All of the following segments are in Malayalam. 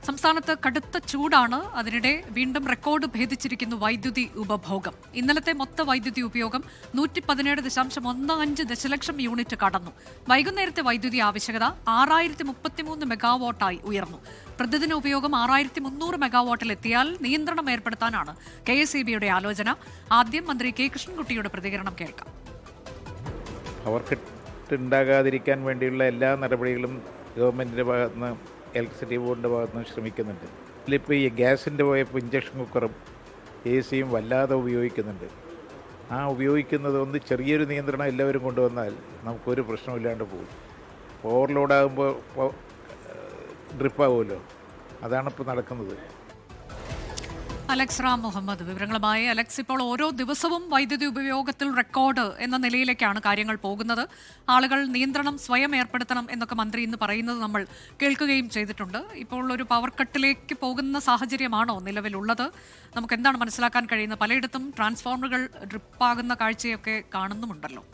സംസ്ഥാനത്ത് കടുത്ത ചൂടാണ്. അതിനിടെ വീണ്ടും റെക്കോർഡ് ഭേദിച്ചിരിക്കുന്നു വൈദ്യുതി ഉപഭോഗം. ഇന്നലത്തെ മൊത്ത വൈദ്യുതി ഉപയോഗം 117.15 ദശലക്ഷം യൂണിറ്റ് കടന്നു. വൈകുന്നേരത്തെ വൈദ്യുതി ആവശ്യകത 6033 മെഗാവാട്ടായി ഉയർന്നു. പ്രതിദിന ഉപയോഗം 6300 മെഗാവാട്ടിലെത്തിയാൽ നിയന്ത്രണം ഏർപ്പെടുത്താനാണ് KSEBയുടെ ആലോചന. ആദ്യം മന്ത്രി കെ കൃഷ്ണൻകുട്ടിയുടെ പ്രതികരണം കേൾക്കാം. അവർക്ക് ഉണ്ടാകാതിരിക്കാൻ വേണ്ടിയുള്ള എല്ലാ നടപടികളും ഗവൺമെൻറ്റിൻ്റെ ഭാഗത്തുനിന്ന് ഇലക്ട്രിസിറ്റി ബോർഡിൻ്റെ ഭാഗത്തുനിന്ന് ശ്രമിക്കുന്നുണ്ട്. ഇതിലിപ്പോൾ ഈ ഗ്യാസിൻ്റെ പോയപ്പോൾ ഇഞ്ചക്ഷൻ കുക്കറും AC-യും വല്ലാതെ ഉപയോഗിക്കുന്നുണ്ട്. ആ ഉപയോഗിക്കുന്നത് ഒന്ന് ചെറിയൊരു നിയന്ത്രണം എല്ലാവരും കൊണ്ടുവന്നാൽ നമുക്കൊരു പ്രശ്നമില്ലാണ്ട് പോകും. ഓവർലോഡാകുമ്പോൾ ഡ്രിപ്പാകുമല്ലോ, അതാണിപ്പോൾ നടക്കുന്നത്. അലക്സ് റാം മുഹമ്മദ് വിവരങ്ങളുമായി. അലക്സ്, ഇപ്പോൾ ഓരോ ദിവസവും വൈദ്യുതി ഉപയോഗത്തിൽ റെക്കോർഡ് എന്ന നിലയിലേക്കാണ് കാര്യങ്ങൾ പോകുന്നത്. ആളുകൾ നിയന്ത്രണം സ്വയം ഏർപ്പെടുത്തണം എന്നൊക്കെ മന്ത്രി ഇന്ന് പറയുന്നത് നമ്മൾ കേൾക്കുകയും ചെയ്തിട്ടുണ്ട്. ഇപ്പോൾ ഒരു പവർ കട്ടിലേക്ക് പോകുന്ന സാഹചര്യമാണോ നിലവിലുള്ളത്? നമുക്ക് എന്താണ് മനസ്സിലാക്കാൻ കഴിയുന്നത്? പലയിടത്തും ട്രാൻസ്ഫോമറുകൾ ഡ്രിപ്പാകുന്ന കാഴ്ചയൊക്കെ കാണുന്നുമുണ്ടല്ലോ.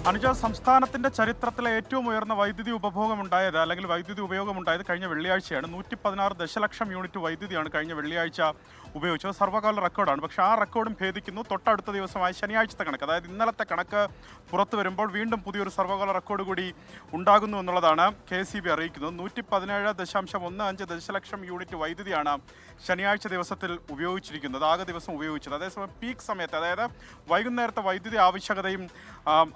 അനുജ, സംസ്ഥാനത്തിന്റെ ചരിത്രത്തിലെ ഏറ്റവും ഉയർന്ന വൈദ്യുതി ഉപഭോഗമുണ്ടായത് അല്ലെങ്കിൽ വൈദ്യുതി ഉപയോഗമുണ്ടായത് കഴിഞ്ഞ വെള്ളിയാഴ്ചയാണ്. 116 ദശലക്ഷം യൂണിറ്റ് വൈദ്യുതിയാണ് കഴിഞ്ഞ വെള്ളിയാഴ്ച ഉപയോഗിച്ചത്. സർവ്വകാല റെക്കോർഡാണ്. പക്ഷേ ആ റെക്കോർഡും ഭേദിക്കുന്നു തൊട്ടടുത്ത ദിവസമായ ശനിയാഴ്ചത്തെ കണക്ക്. അതായത് ഇന്നലത്തെ കണക്ക് പുറത്തു വരുമ്പോൾ വീണ്ടും പുതിയൊരു സർവ്വകാല റെക്കോർഡ് കൂടി ഉണ്ടാകുന്നു എന്നുള്ളതാണ് KSEB അറിയിക്കുന്നത്. 117.15 ദശലക്ഷം യൂണിറ്റ് വൈദ്യുതിയാണ് ശനിയാഴ്ച ദിവസത്തിൽ ഉപയോഗിച്ചിരിക്കുന്നത്, ആകെ ദിവസം ഉപയോഗിച്ചത്. അതേസമയം പീക്ക് സമയത്ത്, അതായത് വൈകുന്നേരത്തെ വൈദ്യുതി ആവശ്യകതയും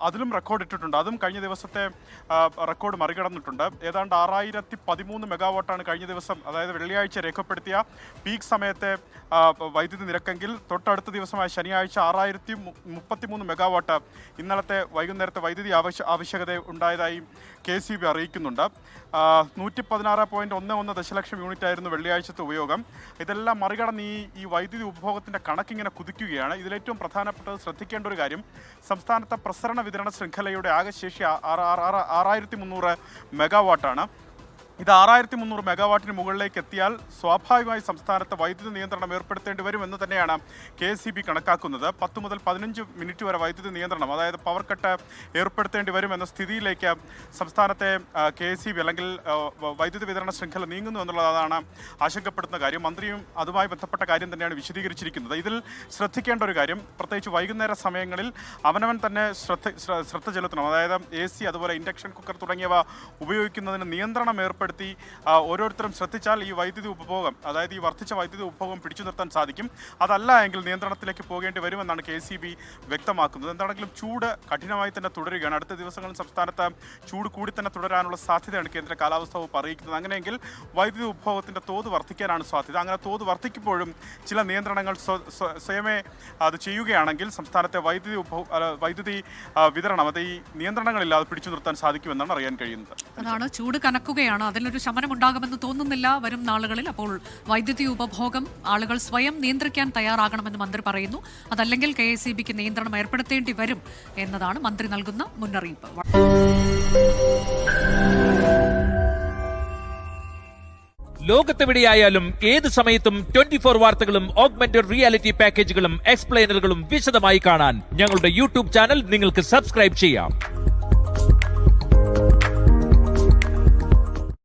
അതിലും റെക്കോർഡ് ഇട്ടിട്ടുണ്ട്. അതും കഴിഞ്ഞ ദിവസത്തെ റെക്കോർഡ് മറികടന്നിട്ടുണ്ട്. ഏതാണ്ട് 6013 മെഗാവാട്ടാണ് കഴിഞ്ഞ ദിവസം, അതായത് വെള്ളിയാഴ്ച രേഖപ്പെടുത്തിയ പീക്ക് സമയത്തെ വൈദ്യുതി നിരക്കെങ്കിൽ തൊട്ടടുത്ത ദിവസമായ ശനിയാഴ്ച 6033 മെഗാവാട്ട് ഇന്നലത്തെ വൈകുന്നേരത്തെ വൈദ്യുതി ആവശ്യകത ഉണ്ടായതായി KSEB അറിയിക്കുന്നുണ്ട്. 116.11 ദശലക്ഷം യൂണിറ്റ് ആയിരുന്നു വെള്ളിയാഴ്ചത്തെ ഉപയോഗം. ഇതെല്ലാം മറികടന്ന് ഈ വൈദ്യുതി ഉപഭോഗത്തിൻ്റെ കണക്കിങ്ങനെ കുതിക്കുകയാണ്. ഇതിലേറ്റവും പ്രധാനപ്പെട്ടത് ശ്രദ്ധിക്കേണ്ട ഒരു കാര്യം, സംസ്ഥാനത്തെ പ്രസരണ വിതരണ ശൃംഖലയുടെ ആകെ ശേഷി 6300 മെഗാവാട്ടാണ്. ഇത് 6300 മെഗാവാട്ടിന് മുകളിലേക്ക് എത്തിയാൽ സ്വാഭാവികമായി സംസ്ഥാനത്ത് വൈദ്യുതി നിയന്ത്രണം ഏർപ്പെടുത്തേണ്ടി വരുമെന്ന് തന്നെയാണ് KSEB കണക്കാക്കുന്നത്. 10 മുതൽ 15 മിനിറ്റ് വരെ വൈദ്യുതി നിയന്ത്രണം, അതായത് പവർ കട്ട് ഏർപ്പെടുത്തേണ്ടി വരുമെന്ന സ്ഥിതിയിലേക്ക് സംസ്ഥാനത്തെ KSEB അല്ലെങ്കിൽ വൈദ്യുതി വിതരണ ശൃംഖല നീങ്ങുന്നു എന്നുള്ളതാണ് ആശങ്കപ്പെടുത്തുന്ന കാര്യം. മന്ത്രിയും അതുമായി ബന്ധപ്പെട്ട കാര്യം തന്നെയാണ് വിശദീകരിച്ചിരിക്കുന്നത്. ഇതിൽ ശ്രദ്ധിക്കേണ്ട ഒരു കാര്യം, പ്രത്യേകിച്ച് വൈകുന്നേര സമയങ്ങളിൽ അവനവൻ തന്നെ ശ്രദ്ധ ചെലുത്തണം. അതായത് AC, അതുപോലെ ഇൻഡക്ഷൻ കുക്കർ തുടങ്ങിയവ ഉപയോഗിക്കുന്നതിന് നിയന്ത്രണം ഏർപ്പെടുത്തി ഓരോരുത്തരും ശ്രദ്ധിച്ചാൽ ഈ വൈദ്യുതി ഉപഭോഗം, അതായത് ഈ വർദ്ധിച്ച വൈദ്യുതി ഉപഭോഗം പിടിച്ചു നിർത്താൻ സാധിക്കും. അതല്ല എങ്കിൽ നിയന്ത്രണത്തിലേക്ക് പോകേണ്ടി വരുമെന്നാണ് KSEB വ്യക്തമാക്കുന്നത്. എന്താണെങ്കിലും ചൂട് കഠിനമായി തന്നെ തുടരുകയാണ്. അടുത്ത ദിവസങ്ങളിൽ സംസ്ഥാനത്ത് ചൂട് കൂടി തന്നെ തുടരാനുള്ള സാധ്യതയാണ് കേന്ദ്ര കാലാവസ്ഥാ വകുപ്പ് അറിയിക്കുന്നത്. അങ്ങനെയെങ്കിൽ വൈദ്യുതി ഉപഭോഗത്തിൻ്റെ തോത് വർദ്ധിക്കാനാണ് സാധ്യത. അങ്ങനെ തോത് വർദ്ധിക്കുമ്പോഴും ചില നിയന്ത്രണങ്ങൾ സ്വയമേ അത് ചെയ്യുകയാണെങ്കിൽ സംസ്ഥാനത്തെ വൈദ്യുതി വിതരണം അത് ഈ നിയന്ത്രണങ്ങളില്ലാതെ പിടിച്ചു നിർത്താൻ സാധിക്കുമെന്നാണ് അറിയാൻ കഴിയുന്നത്. അതാണ്, ചൂട് കനക്കുകയാണ്. അതിലൊരു ശമനമുണ്ടാകുമെന്ന് തോന്നുന്നില്ല വരും നാളുകളിൽ. അപ്പോൾ വൈദ്യുതി ഉപഭോഗം ആളുകൾ സ്വയം നിയന്ത്രിക്കാൻ തയ്യാറാകണമെന്ന് മന്ത്രി പറയുന്നു. അതല്ലെങ്കിൽ KSEBക്ക് നിയന്ത്രണം ഏർപ്പെടുത്തേണ്ടി വരും എന്നതാണ് മന്ത്രി നൽകുന്ന മുന്നറിയിപ്പ്. ലോകത്തെവിടെയായാലും ഏത് സമയത്തും 24 വാർത്തകളും ഓഗ്മെന്റഡ് റിയാലിറ്റി പാക്കേജുകളും എക്സ്പ്ലെയിനറുകളും വിശദമായി കാണാൻ ഞങ്ങളുടെ YouTube ചാനൽ നിങ്ങൾക്ക് സബ്സ്ക്രൈബ് ചെയ്യാം.